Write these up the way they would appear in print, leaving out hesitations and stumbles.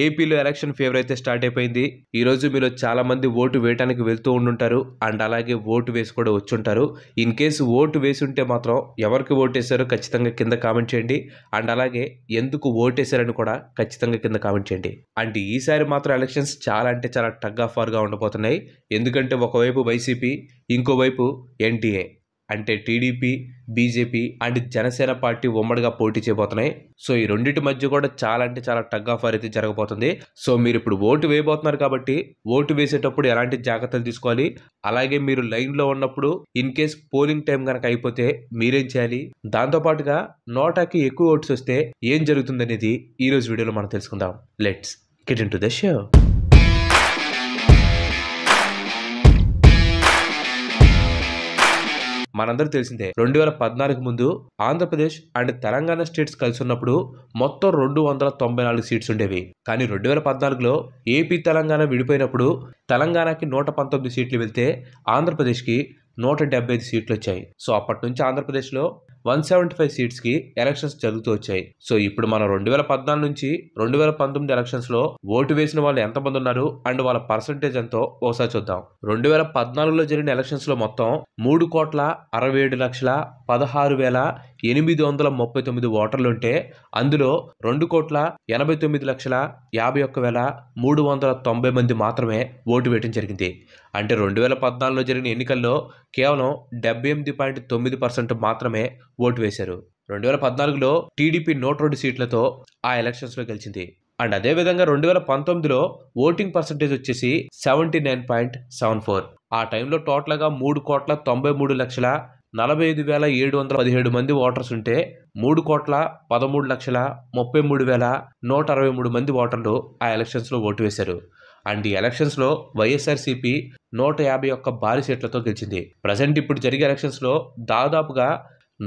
ఏపీలో election fever అయితే start అయిపోయింది. ఈ రోజు మీలో చాలా మంది ఓటు వేయడానికి వెళ్తూ ఉండుంటారు అండ్ అలాగే ఓటు వేసి కూడా వచ్చుంటారు. ఇన్ కేసు ఓటు వేసి ఉంటే మాత్రం ఎవరికి ఓటేశారో ఖచ్చితంగా కింద కామెంట్ చేయండి అండ్ అలాగే ఎందుకు ఓటేశారని కూడా ఖచ్చితంగా కింద కామెంట్ చేయండి. అండ్ ఈసారి మాత్రం ఎలక్షన్స్ చాలా అంటే చాలా టగ్ ఆఫ్ వార్గా ఉండబోతున్నాయి. ఎందుకంటే ఒకవైపు వైసీపీ, ఇంకోవైపు ఎన్డీఏ అంటే TDP, BJP and Janasena party ఉమ్మడిగా పోటీ చేయబోతున్నాయి. సో ఈ రెండింటి మధ్య కూడా చాలా అంటే చాలా టగ్ ఆఫ్ వార్ అయితే జరగబోతుంది. సో మీరు ఇప్పుడు ఓటు వేయబోతున్నారు కాబట్టి ఓటు వేసేటప్పుడు ఎలాంటి జాగ్రత్తలు తీసుకోవాలి, అలాగే మీరు లైన్లో ఉన్నప్పుడు ఇన్ కేస్ పోలింగ్ టైం కనుక అయిపోతే మీరేం చేయాలి, దాంతోపాటుగా నోటాకి ఎక్కువ ఓట్స్ వస్తే ఏం జరుగుతుందనేది ఈ రోజు వీడియోలో మనం తెలుసుకుందాం. Let's get into the show. మనందరూ తెలిసిందే 2014 ముందు ఆంధ్రప్రదేశ్ అండ్ తెలంగాణ స్టేట్స్ కలిసి ఉన్నప్పుడు మొత్తం 294 సీట్స్ ఉండేవి. కానీ 2014లో ఏపీ తెలంగాణ విడిపోయినప్పుడు తెలంగాణకి 119 సీట్లు వెళ్తే ఆంధ్రప్రదేశ్కి 175 సీట్లు వచ్చాయి. సో అప్పటి నుంచి ఆంధ్రప్రదేశ్లో 175 సీట్స్కి ఎలక్షన్స్ జరుగుతూ వచ్చాయి. సో ఇప్పుడు మనం 2014 నుంచి 2019 ఎలక్షన్స్లో ఓటు వేసిన వాళ్ళు ఎంతమంది ఉన్నారు అండ్ వాళ్ళ పర్సంటేజ్ ఎంతో ఒకసారి చూద్దాం. 2014లో జరిగిన ఎలక్షన్స్లో మొత్తం 3,67,16,839 ఓటర్లు ఉంటే అందులో 2,89,51,390 మంది మాత్రమే ఓటు వేయడం జరిగింది. అంటే 2014లో జరిగిన ఎన్నికల్లో కేవలం 78.9% మాత్రమే ఓటు వేశారు. 2014లో టీడీపీ 102 సీట్లతో ఆ ఎలక్షన్స్లో గెలిచింది. అండ్ అదేవిధంగా 2019లో ఓటింగ్ పర్సంటేజ్ వచ్చేసి 79.74. ఆ టైంలో టోటల్గా 3,93,45,717 మంది ఓటర్స్ ఉంటే 3,13,33,163 మంది ఓటర్లు ఆ ఎలక్షన్స్లో ఓటు వేశారు. అండ్ ఈ ఎలక్షన్స్లో వైఎస్ఆర్సీపీ 151 భారీ సీట్లతో గెలిచింది. ప్రజెంట్ ఇప్పుడు జరిగే ఎలక్షన్స్లో దాదాపుగా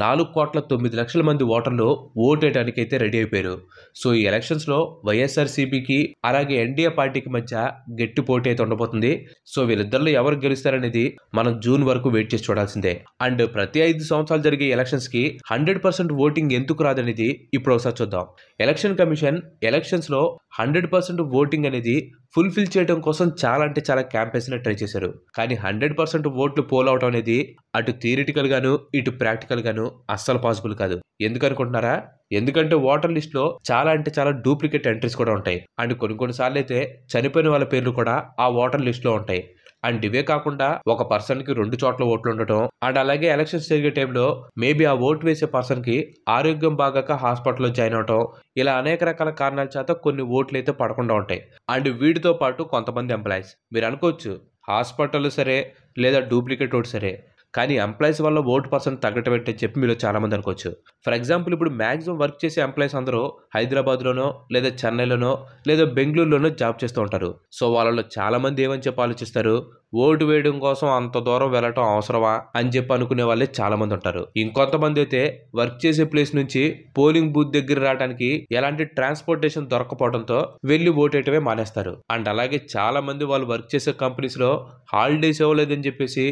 4,09,00,000 మంది ఓటర్లు ఓటేయడానికి అయితే రెడీ అయిపోయారు. సో ఈ ఎలక్షన్స్లో వైఎస్ఆర్సీపీకి అలాగే ఎన్డీఏ పార్టీకి మధ్య గట్టి పోటీ అయితే ఉండబోతుంది. సో వీళ్ళిద్దరిలో ఎవరు గెలుస్తారనేది మనం జూన్ వరకు వెయిట్ చేసి చూడాల్సిందే. అండ్ ప్రతి 5 సంవత్సరాలు జరిగే ఎలక్షన్స్కి 100% ఓటింగ్ ఎందుకు రాదనేది ఇప్పుడు ఒకసారి చూద్దాం. ఎలక్షన్ కమిషన్ ఎలక్షన్స్లో 100% ఓటింగ్ అనేది ఫుల్ఫిల్ చేయడం కోసం చాలా అంటే చాలా క్యాంపెయిన్స్ ట్రై చేశారు. కానీ 100% ఓట్లు పోల్ అవడం అనేది అటు థియరిటికల్ గాను ఇటు ప్రాక్టికల్ గాను అస్సలు పాసిబుల్ కాదు. ఎందుకు అనుకుంటున్నారా? ఎందుకంటే ఓటర్ లిస్ట్ లో చాలా అంటే చాలా డూప్లికేట్ ఎంట్రీస్ కూడా ఉంటాయి. అండ్ కొన్నిసార్లు అయితే చనిపోయిన వాళ్ళ పేర్లు కూడా ఆ ఓటర్ లిస్ట్ లో ఉంటాయి. అండ్ ఇవే కాకుండా ఒక పర్సన్ కి 2 చోట్ల ఓట్లు ఉండటం అండ్ అలాగే ఎలక్షన్స్ జరిగే టైంలో మేబీ ఆ ఓటు వేసే పర్సన్ కి ఆరోగ్యం బాగాక హాస్పిటల్లో జాయిన్ అవటం, ఇలా అనేక రకాల కారణాల చేత కొన్ని ఓట్లు అయితే పడకుండా ఉంటాయి. అండ్ వీటితో పాటు కొంతమంది ఎంప్లాయీస్, మీరు అనుకోవచ్చు హాస్పిటల్ సరే లేదా డూప్లికేట్ ఓటు సరే, కానీ ఎంప్లాయీస్ వల్ల ఓటు పర్సెంట్ తగ్గటం ఏంటని చెప్పి మీరు చాలా మంది అనుకోవచ్చు. ఫర్ ఎగ్జాంపుల్ ఇప్పుడు మ్యాక్సిమం వర్క్ చేసే ఎంప్లాయీస్ అందరూ హైదరాబాద్లోనో లేదా చెన్నైలోనో లేదా బెంగళూరులోనో జాబ్ చేస్తూ ఉంటారు. సో వాళ్ళలో చాలా మంది ఏమని చెప్పి ఆలోచిస్తారు, ఓటు వేయడం కోసం అంత దూరం వెళ్ళటం అవసరమా అని చెప్పి అనుకునే వాళ్ళే చాలా మంది ఉంటారు. ఇంకొంతమంది అయితే వర్క్ చేసే ప్లేస్ నుంచి పోలింగ్ బూత్ దగ్గర రావడానికి ఎలాంటి ట్రాన్స్పోర్టేషన్ దొరకపోవడంతో వెళ్ళి ఓటేయటమే మానేస్తారు. అండ్ అలాగే చాలా మంది వాళ్ళు వర్క్ చేసే కంపెనీస్ లో హాలిడేస్ ఇవ్వలేదని చెప్పేసి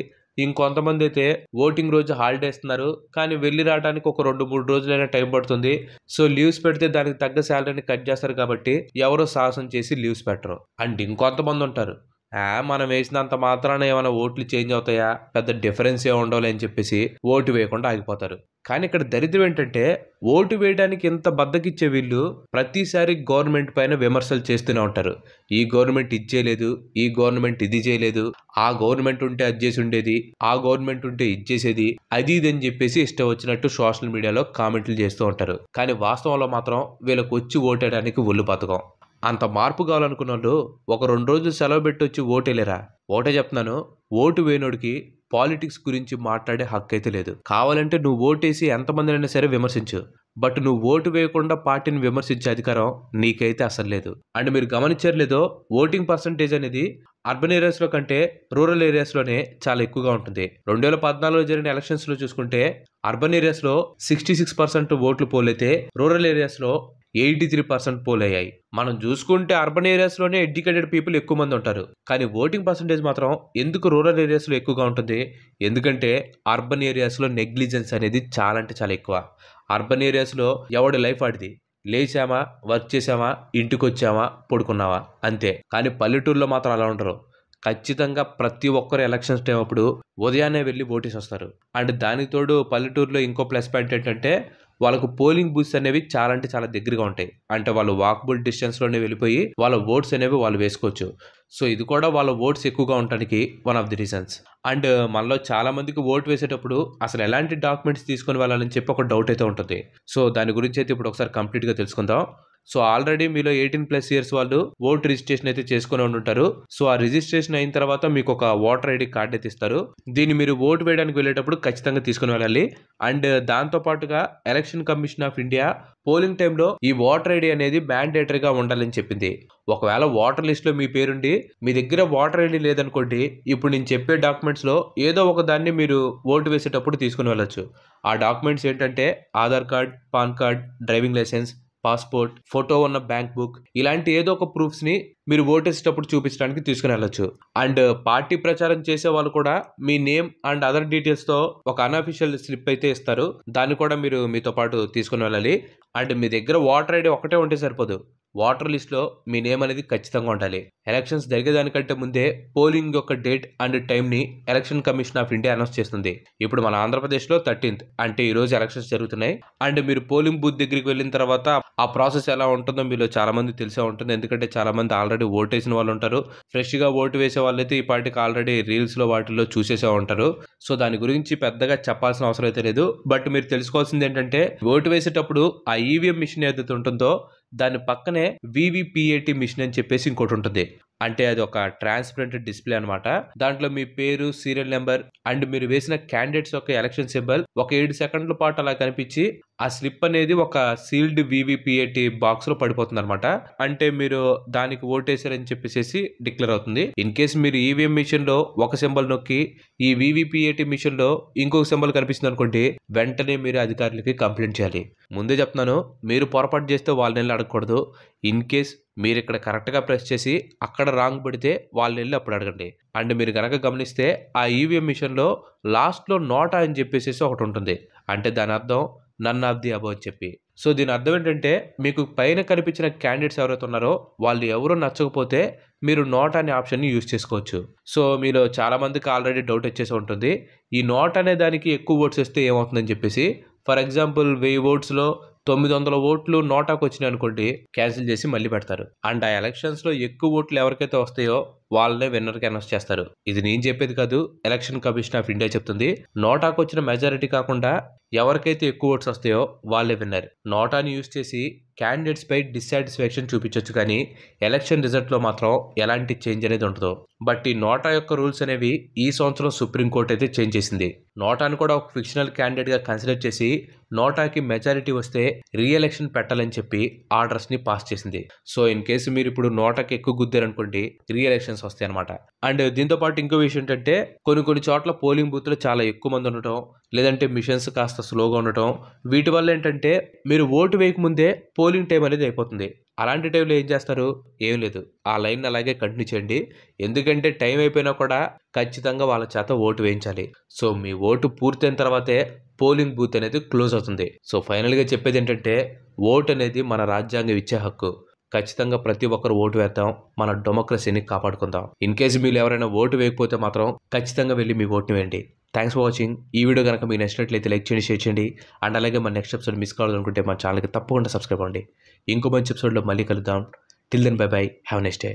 ఇంకొంతమంది అయితే ఓటింగ్ రోజు హాలిడే ఇస్తున్నారు కానీ వెళ్ళి రావడానికి ఒక 2-3 రోజులైనా టైం పడుతుంది. సో లీవ్స్ పెడితే దానికి తగ్గ శాలరీని కట్ చేస్తారు కాబట్టి ఎవరో సాహసం చేసి లీవ్స్ పెట్టరు. అండ్ ఇంకొంతమంది ఉంటారు, మనం వేసినంత మాత్రాన ఏమైనా ఓట్లు చేంజ్ అవుతాయా, పెద్ద డిఫరెన్స్ ఏ ఉండవులే అని చెప్పేసి ఓటు వేయకుండా ఆగిపోతారు. కానీ ఇక్కడ దరిద్రం ఏంటంటే ఓటు వేయడానికి ఇంత బద్దకిచ్చే వీళ్ళు ప్రతిసారి గవర్నమెంట్ పైన విమర్శలు చేస్తూనే ఉంటారు. ఈ గవర్నమెంట్ ఇది చేయలేదు, ఈ గవర్నమెంట్ ఇది చేయలేదు, ఆ గవర్నమెంట్ ఉంటే అది చేసి ఉండేది, ఆ గవర్నమెంట్ ఉంటే ఇది చేసేది, అది ఇది అని చెప్పేసి ఇష్టం వచ్చినట్టు సోషల్ మీడియాలో కామెంట్లు చేస్తూ ఉంటారు. కానీ వాస్తవంలో మాత్రం వీళ్ళకి వచ్చి ఓటేయడానికి ఒళ్ళు బతకం. అంత మార్పు కావాలనుకున్న వాళ్ళు ఒక 2 రోజులు సెలవు పెట్టి వచ్చి ఓటేలేరా? ఓటే చెప్తున్నాను, ఓటు వేయనోడికి పాలిటిక్స్ గురించి మాట్లాడే హక్కు అయితే లేదు. కావాలంటే నువ్వు ఓటేసి ఎంతమందినైనా సరే విమర్శించు, బట్ నువ్వు ఓటు వేయకుండా పార్టీని విమర్శించే అధికారం నీకైతే అసలు లేదు. అండ్ మీరు గమనించారు లేదో, ఓటింగ్ పర్సంటేజ్ అనేది అర్బన్ ఏరియాస్లో కంటే రూరల్ ఏరియాస్లోనే చాలా ఎక్కువగా ఉంటుంది. 2014లో జరిగిన ఎలక్షన్స్లో చూసుకుంటే అర్బన్ ఏరియాస్లో 66% ఓట్లు పోలైతే రూరల్ ఏరియాస్లో 83% పోల్ అయ్యాయి. మనం చూసుకుంటే అర్బన్ ఏరియాస్లోనే ఎడ్యుకేటెడ్ పీపుల్ ఎక్కువ మంది ఉంటారు, కానీ ఓటింగ్ పర్సంటేజ్ మాత్రం ఎందుకు రూరల్ ఏరియాస్లో ఎక్కువగా ఉంటుంది? ఎందుకంటే అర్బన్ ఏరియాస్లో నెగ్లిజెన్స్ అనేది చాలా అంటే చాలా ఎక్కువ. అర్బన్ ఏరియాస్లో ఎవడి లైఫ్ ఆడిది, లేచామా, వర్క్ చేసామా, ఇంటికొచ్చామా, పడుకున్నావా అంతే. కానీ పల్లెటూరులో మాత్రం అలా ఉండరు. ఖచ్చితంగా ప్రతి ఒక్కరు ఎలక్షన్స్ టైం అప్పుడు ఉదయాన్నే వెళ్ళి ఓటేసి వస్తారు. అండ్ దానికి తోడు పల్లెటూరులో ఇంకో ప్లస్ పాయింట్ ఏంటంటే వాళ్ళకు పోలింగ్ బూత్స్ అనేవి చాలా అంటే చాలా దగ్గరగా ఉంటాయి. అంటే వాళ్ళు వాకబుల్ డిస్టెన్స్లోనే వెళ్ళిపోయి వాళ్ళ ఓట్స్ అనేవి వాళ్ళు వేసుకోవచ్చు. సో ఇది కూడా వాళ్ళ ఓట్స్ ఎక్కువగా ఉండడానికి one of the reasons. And మనలో చాలా మందికి ఓటు వేసేటప్పుడు అసలు ఎలాంటి డాక్యుమెంట్స్ తీసుకొని వెళ్ళాలని చెప్పి ఒక డౌట్ అయితే ఉంటుంది. సో దాని గురించి అయితే ఇప్పుడు ఒకసారి కంప్లీట్గా తెలుసుకుందాం. సో ఆల్రెడీ మీలో 18+ ఇయర్స్ వాళ్ళు ఓటు రిజిస్ట్రేషన్ అయితే చేసుకుని ఉంటారు. సో ఆ రిజిస్ట్రేషన్ అయిన తర్వాత మీకు ఒక ఓటర్ ఐడి కార్డ్ అయితే ఇస్తారు. దీన్ని మీరు ఓటు వేయడానికి వెళ్ళేటప్పుడు ఖచ్చితంగా తీసుకుని వెళ్ళాలి. అండ్ దాంతో పాటుగా election commission of India polling టైంలో ఈ ఓటర్ ఐడి అనేది మ్యాండేటరీగా ఉండాలని చెప్పింది. ఒకవేళ ఓటర్ లిస్ట్లో మీ పేరుండి మీ దగ్గర ఓటర్ ఐడి లేదనుకోండి, ఇప్పుడు నేను చెప్పే డాక్యుమెంట్స్లో ఏదో ఒక దాన్ని మీరు ఓటు వేసేటప్పుడు తీసుకుని వెళ్ళొచ్చు. ఆ డాక్యుమెంట్స్ ఏంటంటే Aadhaar card, PAN card, driving licence, passport, photo ఉన్న బ్యాంక్ బుక్, ఇలాంటి ఏదో ఒక ప్రూఫ్స్ని మీరు ఓటేసేటప్పుడు చూపించడానికి తీసుకుని వెళ్ళొచ్చు. అండ్ పార్టీ ప్రచారం చేసే వాళ్ళు కూడా మీ నేమ్ అండ్ అదర్ డీటెయిల్స్తో ఒక అన్అఫీషియల్ స్లిప్ అయితే ఇస్తారు. దాన్ని కూడా మీరు మీతో పాటు తీసుకుని వెళ్ళాలి. అండ్ మీ దగ్గర ఓటర్ ఐడి ఒకటే ఉంటే సరిపోదు, ఓటర్ లిస్ట్లో మీ నేమ్ అనేది ఖచ్చితంగా ఉండాలి. ఎలక్షన్స్ జరిగేదానికంటే ముందే పోలింగ్ యొక్క డేట్ అండ్ టైంని election commission of India announce చేస్తుంది. ఇప్పుడు మన ఆంధ్రప్రదేశ్లో 13th అంటే ఈరోజు ఎలక్షన్స్ జరుగుతున్నాయి. అండ్ మీరు పోలింగ్ బూత్ దగ్గరికి వెళ్ళిన తర్వాత ఆ ప్రాసెస్ ఎలా ఉంటుందో మీలో చాలా మంది తెలిసే ఉంటుంది. ఎందుకంటే చాలా మంది ఆల్రెడీ ఓటు వేసిన వాళ్ళు ఉంటారు. ఫ్రెష్గా ఓటు వేసే వాళ్ళైతే ఈ పార్టీకి ఆల్రెడీ రీల్స్లో వాటిల్లో చూసేసే ఉంటారు. సో దాని గురించి పెద్దగా చెప్పాల్సిన అవసరం అయితే లేదు. బట్ మీరు తెలుసుకోవాల్సింది ఏంటంటే ఓటు వేసేటప్పుడు ఆ ఈవీఎం మిషన్ ఏదైతే ఉంటుందో దాని పక్కనే VVPAT మిషన్ అని చెప్పేసి ఇంకోటి ఉంటుంది. అంటే అది ఒక ట్రాన్స్పరెంట్ డిస్ప్లే అనమాట. దాంట్లో మీ పేరు, సీరియల్ నెంబర్ అండ్ మీరు వేసిన క్యాండిడేట్స్ యొక్క ఎలక్షన్ సింబల్ ఒక 7 సెకండ్ల పాటు అలా కనిపించి ఆ స్లిప్ అనేది ఒక సీల్డ్ VVPAT బాక్స్ లో పడిపోతుంది అనమాట. అంటే మీరు దానికి ఓటేసారని చెప్పేసి డిక్లేర్ అవుతుంది. ఇన్ కేస్ మీరు ఈవీఎం మిషన్ లో ఒక సింబల్ నొక్కి ఈ VVPAT మిషన్ లో ఇంకొక సింబల్ కనిపిస్తుంది అనుకోండి, వెంటనే మీరు అధికారులకి కంప్లైంట్ చేయాలి. ముందే చెప్తున్నాను, మీరు పొరపాటు చేస్తే వాళ్ళని వెళ్ళి అడగకూడదు. ఇన్ కేస్ మీరు ఇక్కడ కరెక్ట్గా ప్రెస్ చేసి అక్కడ రాంగ్ పడితే వాళ్ళని వెళ్ళి అప్పుడు అడగండి. అండ్ మీరు కనుక గమనిస్తే ఆ ఈవీఎం మిషన్లో లాస్ట్లో నోటా అని చెప్పేసి ఒకటి ఉంటుంది. అంటే దాని అర్థం నన్ ఆఫ్ ది అబౌవ్ అని చెప్పి. సో దీని అర్థం ఏంటంటే మీకు పైన కనిపించిన క్యాండిడేట్స్ ఎవరైతే ఉన్నారో వాళ్ళు ఎవరు నచ్చకపోతే మీరు నోట్ అనే ఆప్షన్ని యూజ్ చేసుకోవచ్చు. సో మీలో చాలా మందికి ఆల్రెడీ డౌట్ వచ్చేసి ఉంటుంది, ఈ నోట్ అనే దానికి ఎక్కువ ఓట్స్ వస్తే ఏమవుతుందని చెప్పేసి. ఫర్ ఎగ్జాంపుల్ 1000 ఓట్స్లో 900 ఓట్లు నోటాకు వచ్చినాయి అనుకోండి, క్యాన్సిల్ చేసి మళ్ళీ పెడతారు. అండ్ ఆ ఎలక్షన్స్లో ఎక్కువ ఓట్లు ఎవరికైతే వస్తాయో వాళ్ళనే విన్నర్కి అనౌన్స్ చేస్తారు. ఇది నేను చెప్పేది కాదు, ఎలక్షన్ కమిషన్ ఆఫ్ ఇండియా చెప్తుంది. నోటాకు వచ్చిన మెజారిటీ కాకుండా ఎవరికైతే ఎక్కువ ఓట్స్ వస్తాయో వాళ్ళే విన్నర్. నోటాని యూజ్ చేసి క్యాండిడేట్స్ పై డిస్సాటిస్ఫాక్షన్ చూపించవచ్చు, కానీ ఎలక్షన్ రిజల్ట్లో మాత్రం ఎలాంటి చేంజ్ అనేది ఉండదు. బట్ ఈ నోటా యొక్క రూల్స్ అనేవి ఈ సంవత్సరం సుప్రీంకోర్టు అయితే చేంజ్ చేసింది. నోటాను కూడా ఒక ఫిక్షనల్ క్యాండిడేట్గా కన్సిడర్ చేసి నోటాకి మెజారిటీ వస్తే రీఎలక్షన్ పెట్టాలని చెప్పి ఆర్డర్స్ని పాస్ చేసింది. సో ఇన్ కేసు మీరు ఇప్పుడు నోటాకి ఎక్కువ గుద్దారనుకోండి, రీఎలక్షన్స్ వస్తాయి అనమాట. అండ్ దీంతో పాటు ఇంకో విషయం ఏంటంటే కొన్ని చోట్ల పోలింగ్ బూత్లో చాలా ఎక్కువ మంది ఉండటం, లేదంటే మిషన్స్ కాస్త స్లోగా ఉండటం, వీటి వల్ల ఏంటంటే మీరు ఓటు వేయకముందే పోలింగ్ టైం అనేది అయిపోతుంది. అలాంటి టైంలో ఏం చేస్తారు? ఏం లేదు, ఆ లైన్ అలాగే కంటిన్యూ చేయండి. ఎందుకంటే టైం అయిపోయినా కూడా ఖచ్చితంగా వాళ్ళ చేత ఓటు వేయించాలి. సో మీ ఓటు పూర్తయిన తర్వాతే పోలింగ్ బూత్ అనేది క్లోజ్ అవుతుంది. సో ఫైనల్గా చెప్పేది ఏంటంటే ఓటు అనేది మన రాజ్యాంగం ఇచ్చే హక్కు. ఖచ్చితంగా ప్రతి ఒక్కరు ఓటు వేద్దాం, మన డెమోక్రసీని కాపాడుకుందాం. ఇన్ కేసు మీరు ఎవరైనా ఓటు వేయకపోతే మాత్రం ఖచ్చితంగా వెళ్ళి మీ ఓటుని వేయండి. Thanks for watching. ఈ వీడియో కనుక మీకు నచ్చినట్లయితే లైక్ చేయండి, షేర్ చేయండి. అండ్ అలాగే మన నెక్స్ట్ ఎపిసోడ్ మిస్ కావాలనుకుంటే మన ఛానల్కి తప్పకుండా సబ్స్క్రైబ్ అవ్వండి. ఇంకో మంచి ఎపిసోడ్లో మళ్ళీ కలుద్దాం. Till then bye bye, have a nice day.